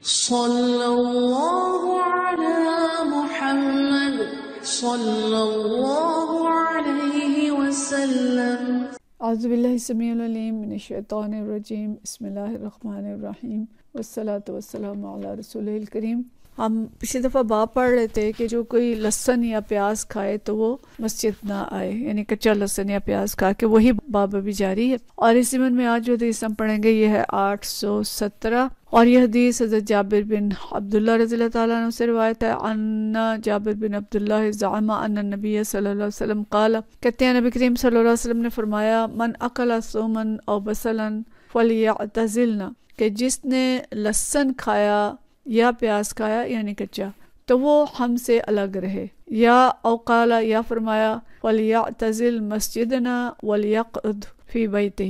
صلی اللہ علی محمد صلی اللہ علیہ وسلم۔ اعوذ باللہ السمیع العلیم من الشیطان الرجیم، بسم اللہ الرحمن الرحیم، والصلاة والسلام علی رسولہ الکریم۔ ہم پچھلی دفعہ باب پڑھ رہے تھے کہ جو کوئی لہسن یا پیاز کھائے تو وہ مسجد نہ آئے، یعنی کچا لہسن یا پیاز کھا کے، وہی باب ابھی جاری ہے۔ اور اس ضمن میں آج جو حدیث ہم پڑھیں گے یہ ہے 817، اور یہ حدیث حضرت جابر بن عبداللہ رضی اللہ تعالیٰ عنہ سے روایت ہے۔ ان جابر بن عبداللہ زعم ان النبی صلی اللہ علیہ وسلم قال، کہتے ہیں نبی کریم صلی اللہ علیہ وسلم نے فرمایا، من اکل ثوما او بصلا فلیعتزلنا، کہ جس نے لہسن کھایا یا پیاز کھایا یعنی کچا تو وہ ہم سے الگ رہے، یا او قال، یا فرمایا ولیعتزل مسجدنا ولیقعد فی بیتہ،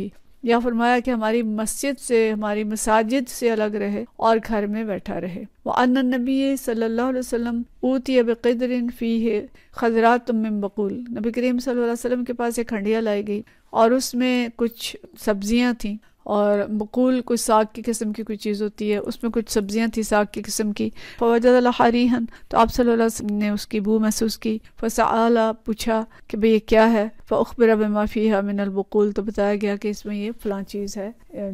یا فرمایا کہ ہماری مسجد سے، ہماری مساجد سے الگ رہے اور گھر میں بیٹھا رہے۔ وَأَنَّ النَّبِيَّ صلی اللہ علیہ وسلم اوتِیَ بِقِدْرٍ فِيهِ خَضْرَاتٌ مِّن بَقُولٍ، نبی کریم صلی اللہ علیہ وسلم کے پاس ایک ہنڈیا لائی گئی اور اس میں کچھ سبزیاں تھیں، اور بقول کوئی ساگ کی قسم کی کوئی چیز ہوتی ہے، اس میں کچھ سبزیاں تھیں ساگ کی قسم کی۔ فوجد لها ريحا، تو آپ صلی اللہ علیہ وسلم نے اس کی بو محسوس کی۔ فسأل، پوچھا کہ بھئی یہ کیا ہے؟ فأخبر بما فيها من البقول، تو بتایا گیا کہ اس میں یہ فلاں چیز ہے،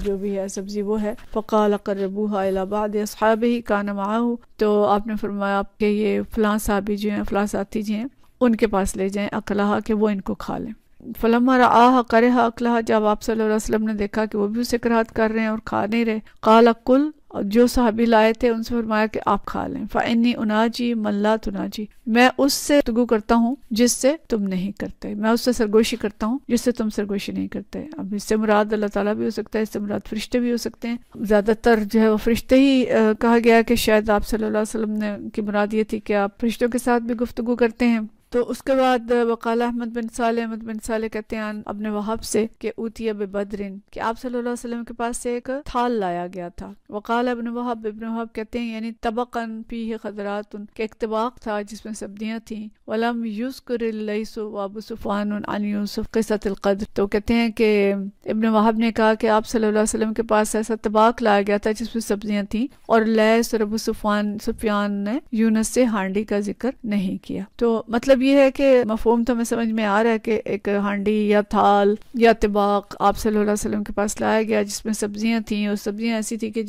جو بھی ہے سبزی وہ ہے۔ فقال قربوها الى بعض اصحابه كان معه، تو آپ نے فرمایا کہ یہ فلاں صحابی جو ہیں، فلاں ساتھی جو ہیں، ان کے پاس لے جائیں، اکلہا، کہ وہ ان کو کھا لیں۔ فلما رآہا کرہا اکلہا، جب آپ صلی اللہ علیہ وسلم نے دیکھا کہ وہ بھی اسے کراہت کر رہے ہیں اور کھا نہیں رہے، قال کل، جو صحابی لائے تھے ان سے فرمایا کہ آپ کھا لیں۔ فإنی اناجی من لا تناجی، میں اس سے گفتگو کرتا ہوں جس سے تم نہیں کرتے، میں اس سے سرگوشی کرتا ہوں جس سے تم سرگوشی نہیں کرتے۔ اب اس سے مراد اللہ تعالیٰ بھی ہو سکتا ہے، اس سے مراد فرشتے بھی ہو سکتے ہیں، زیادہ تر جو ہے وہ فرشتے ہی کہا گیا کہ شاید آپ صلی اللہ علیہ وسلم نے کی مراد یہ تھی کہ آپ فرشتوں کے ساتھ بھی گفتگو کرتے ہیں۔ تو اس کے بعد وقال احمد بن صالح کہتے ہیں ابن وہب سے کہ اوتیہ ببدرن، کہ آپ صلی اللہ علیہ وسلم کے پاس سے ایک تھال لایا گیا تھا۔ وقال ابن وہب کہتے ہیں یعنی طبقاً فیہ خضرات، کہ ایک طباق تھا جس میں سبزیاں تھیں۔ ولم یذکر اللیث وابو سفیان عن یوسف قصۃ القدر، تو کہتے ہیں کہ ابن وہب نے کہا کہ آپ صلی اللہ علیہ وسلم کے پاس ایسا طباق لایا گیا تھا جس میں سبزیاں تھیں، اور لیث اور ابو سفیان نے یونس سے ہانڈی کا ذکر نہیں کیا۔ تو مطلب یہ ہے کہ مفہوم تو ہمیں سمجھ میں آ رہا ہے کہ ایک ہانڈی یا تھال یا طباق آپ صلی اللہ علیہ وسلم کے پاس لایا گیا جس میں سبزیاں تھیں، اور سبزیاں ایسی تھی کہ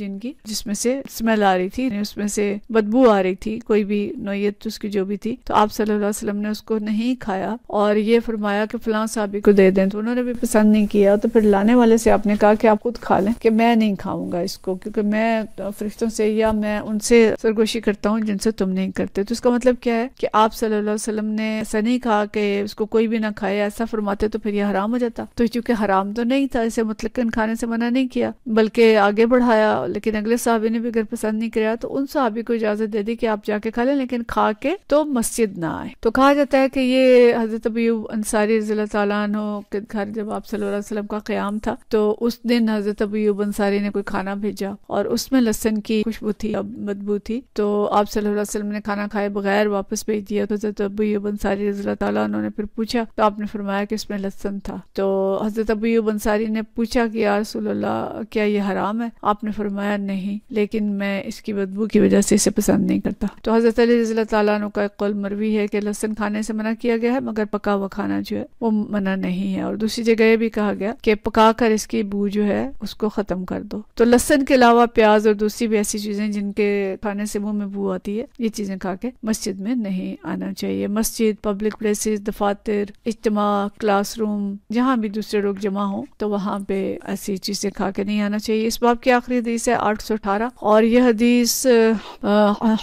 جس میں سے اسمیل آ رہی تھی، یعنی اس میں سے بدبو آ رہی تھی، کوئی بھی نوعیت اس کی جو بھی تھی، تو آپ صلی اللہ علیہ وسلم نے اس کو نہیں کھایا اور یہ فرمایا کہ فلاں صحابی کو دے دیں، تو انہوں نے بھی پسند نہیں کیا۔ تو پھر لانے والے سے آپ نے کہا کہ آپ خود کھا لیں، کہ میں نہیں کھاؤں گا اس کو، کیونکہ میں فرشتوں سے یا میں ان سے سرگوشی کرتا ہوں جن سے تم نہیں کرتے۔ تو اس کا مطلب کیا ہے کہ آپ صلی اللہ علیہ وسلم نے ایسا نہیں کہا کہ اس کو کوئی بھی نہ کھائے، ایسا فرماتے تو پھر یہ حرام ہو جاتا۔ تو چونکہ حرام تو نہیں تھا، اسے مطلقاً کھانے سے منع نہیں کیا بلکہ آگے بڑھایا، لیکن اگلے صحابی نے بھی اگر پسند نہیں کیا تو ان صحابی کو اجازت دے دی کہ آپ جا کے کھا لیں، لیکن کھا کے تو مسجد نہ آئے۔ تو کہا جاتا ہے کہ یہ حضرت ابو ایوب انصاری رضی اللہ تعالیٰ عنہ کے گھر جب آپ صلی اللہ علیہ وسلم کا قیام تھا تو اس دن حضرت ابو ایوب انصاری نے کوئی کھانا بھیجا اور اس میں لہسن کی خوشبو تھی، بدبو تھی، تو آپ صلی اللہ علیہ وسلم نے کھانا کھائے بغیر واپس بھیج دیا۔ تو حضرت ابو ایوب انصاری رضی اللہ تعالیٰ عنہ نے پھر پوچھا تو آپ نے فرمایا کہ اس میں لہسن تھا۔ تو حضرت ابو ایوب انصاری نے پوچھا کہ یا رسول اللہ کیا یہ حرام ہے؟ آپ نے فرمایا نہیں، لیکن میں اس کی بدبو کی وجہ سے اسے پسند نہیں کرتا۔ تو حضرت علی رضی اللہ تعالیٰ عنہ کا ایک قول مروی ہے کہ لہسن کھانے سے منع کیا گیا ہے، مگر پکا ہوا کھانا جو ہے وہ منع نہیں ہے، اور دوسری جگہ یہ بھی کہا گیا کہ پکا کر اس کی بو جو ہے اس کو ختم کر دو۔ تو لہسن کے علاوہ پیاز اور دوسری بھی ایسی چیزیں جن کے کھانے سے منہ میں بو آتی ہے، یہ چیزیں کھا کے مسجد میں نہیں آنا چاہیے۔ مسجد، پبلک پلیسز، دفاتر، اجتماع، کلاس روم، جہاں بھی دوسرے لوگ جمع ہوں تو وہاں پہ ایسی چیزیں کھا کے نہیں آنا چاہیے۔ اس باب کی آخری حدیث ہے 818، اور یہ حدیث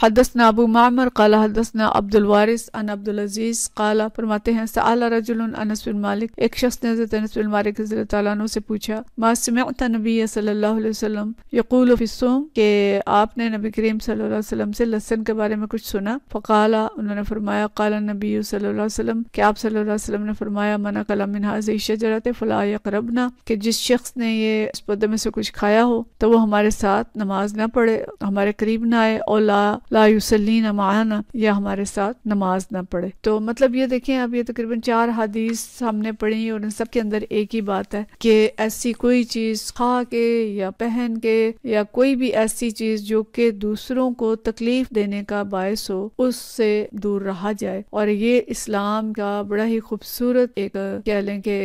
حدثنا ابو معمر قال حدثنا عبد الوارث عن عبد العزیز قال، فرماتے ہیں سأل رجل انس بن مالک، ایک شخص نے حضرت انس بن مالک رضی اللہ تعالیٰ عنہ سے پوچھا، ما سمعت نبی صلی اللہ علیہ وسلم یقول فی الصوم، کہ آپ نے نبی کریم صلی اللہ علیہ وسلم سے لہسن کے بارے میں کچھ سنا؟ فقال، انہوں نے فرمایا، قال النبی النبی صلی اللہ علیہ وسلم کہ آپ صلی اللہ علیہ وسلم نے فرمایا من اکل من هذه الشجرة فلا يقربنا کہ جس شخص نے یہ اس پودے میں سے کچھ کھایا ہو تو وہ ہمارے ساتھ نماز نہ پڑھے، ہمارے قریب نہ آئے، اور لا یصلین معنا یا ہمارے ساتھ نماز نہ پڑھے۔ تو مطلب یہ دیکھیں اب یہ تقریباً 4 حدیث ہم نے پڑھی اور ان سب کے اندر ایک ہی بات ہے کہ ایسی کوئی چیز کھا کے یا پہن کے یا کوئی بھی ایسی چیز جو کہ دوسروں کو تکلیف دینے کا باعث ہو اس سے دور رہا جائے۔ اور یہ اسلام کا بڑا ہی خوبصورت ایک کہہ لیں کہ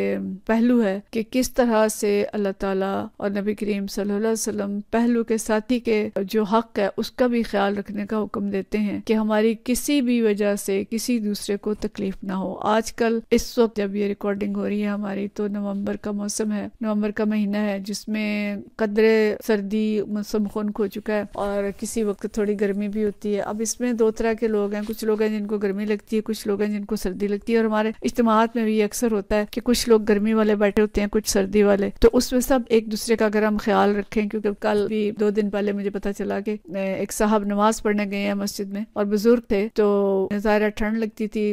پہلو ہے کہ کس طرح سے اللہ تعالیٰ اور نبی کریم صلی اللہ علیہ وسلم پہلو کے ساتھی کے جو حق ہے اس کا بھی خیال رکھنے کا حکم دیتے ہیں کہ ہماری کسی بھی وجہ سے کسی دوسرے کو تکلیف نہ ہو۔ آج کل اس وقت جب یہ ریکارڈنگ ہو رہی ہے ہماری تو نومبر کا موسم ہے، نومبر کا مہینہ ہے جس میں قدرے سردی موسم خنک ہو چکا ہے اور کسی وقت تھوڑی گرمی بھی ہوتی ہے۔ اب اس میں 2 طرح کے لوگ ہیں، کچھ لوگ ہیں جن کو گرمی لگتی ہے، کچھ لوگ ہیں جن کو سردی لگتی ہے، اور ہمارے اجتماعات میں بھی یہ اکثر ہوتا ہے کہ کچھ لوگ گرمی والے بیٹھے ہوتے ہیں، کچھ سردی والے، تو اس میں سب ایک دوسرے کا اگر ہم خیال رکھیں، کیونکہ کل بھی 2 دن پہلے مجھے پتا چلا کہ ایک صاحب نماز پڑھنے گئے ہیں مسجد میں اور بزرگ تھے، تو ظاہر ٹھنڈ لگتی تھی،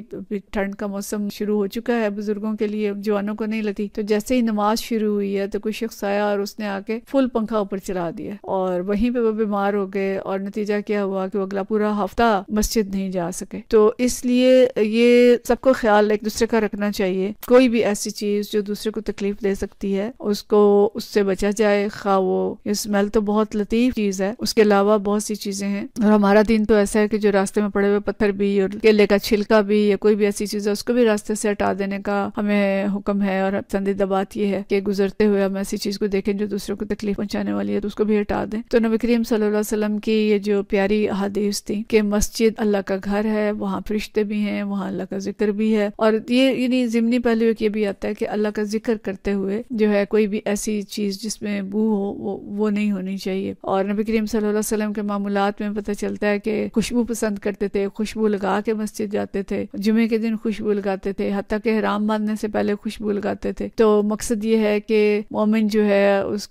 ٹھنڈ کا موسم شروع ہو چکا ہے بزرگوں کے لیے، جوانوں کو نہیں لگتی، تو جیسے ہی نماز شروع ہوئی ہے تو کوئی شخص آیا اور اس نے آ کے فل پنکھا اوپر چلا دیا اور وہیں پہ وہ بیمار ہو گئے، اور نتیجہ کیا ہوا کہ وہ اگلا پورا ہفتہ مسجد نہیں جا سکے۔ تو اس لیے یہ سب کو خیال ایک دوسرے کا رکھنا چاہیے، کوئی بھی ایسی چیز جو دوسرے کو تکلیف دے سکتی ہے اس کو اس سے بچا جائے، خواہ وہ یہ اسمیل تو بہت لطیف چیز ہے، اس کے علاوہ بہت سی چیزیں ہیں، اور ہمارا دین تو ایسا ہے کہ جو راستے میں پڑے ہوئے پتھر بھی اور کیلے کا چھلکا بھی یا کوئی بھی ایسی چیز ہے اس کو بھی راستے سے ہٹا دینے کا ہمیں حکم ہے، اور پسندیدہ بات یہ ہے کہ گزرتے ہوئے ہم ایسی چیز کو دیکھیں جو دوسروں کو تکلیف پہنچانے والی ہے تو اس کو بھی ہٹا دیں۔ تو نبی کریم صلی اللہ علیہ وسلم کی یہ جو پیاری احادیث تھی کہ مسجد اللہ کا گھر ہے، وہاں فرشتے بھی ہیں، وہاں اللہ کا ذکر بھی ہے، اور یہ یعنی ضمنی پہلو ایک یہ بھی آتا ہے کہ اللہ کا ذکر کرتے ہوئے جو ہے کوئی بھی ایسی چیز جس میں بو ہو وہ نہیں ہونی چاہیے۔ اور نبی کریم صلی اللہ علیہ وسلم کے معمولات میں پتہ چلتا ہے کہ خوشبو پسند کرتے تھے، خوشبو لگا کے مسجد جاتے تھے، جمعے کے دن خوشبو لگاتے تھے، حتیٰ کہ احرام باندھنے سے پہلے خوشبو لگاتے تھے۔ تو مقصد یہ ہے کہ مومن جو ہے اس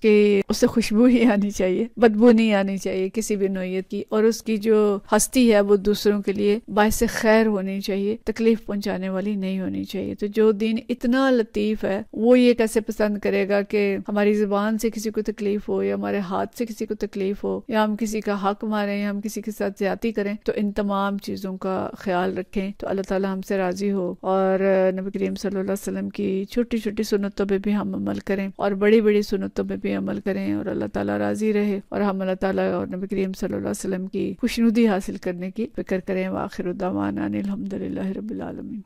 سے خوشبو ہی آنی چاہیے، بدبو نہیں آنی چاہیے کسی بھی نوعیت کی، اور اس کی جو ہستی ہے وہ دوسروں کے لیے باعث خیر ہونی چاہیے، تکلیف پہنچانے والی نہیں ہونی چاہیے۔ تو جو دین اتنا لطیف ہے وہ یہ کیسے پسند کرے گا کہ ہماری زبان سے کسی کو تکلیف ہو یا ہمارے ہاتھ سے کسی کو تکلیف ہو یا ہم کسی کا حق ماریں یا ہم کسی کے ساتھ زیادتی کریں۔ تو ان تمام چیزوں کا خیال رکھیں تو اللہ تعالی ہم سے راضی ہو، اور نبی کریم صلی اللہ علیہ وسلم کی چھوٹی چھوٹی سنتوں پہ بھی ہم عمل کریں اور بڑی بڑی سنتوں پہ بھی عمل کریں، اور اللہ تعالی راضی رہے اور ہم اللہ تعالی اور نبی کریم صلی اللہ علیہ وسلم کی خوشنودی حاصل کرنے کی فکر کریں۔ وآخر دعوانا ان الحمد للہ رب العالمین۔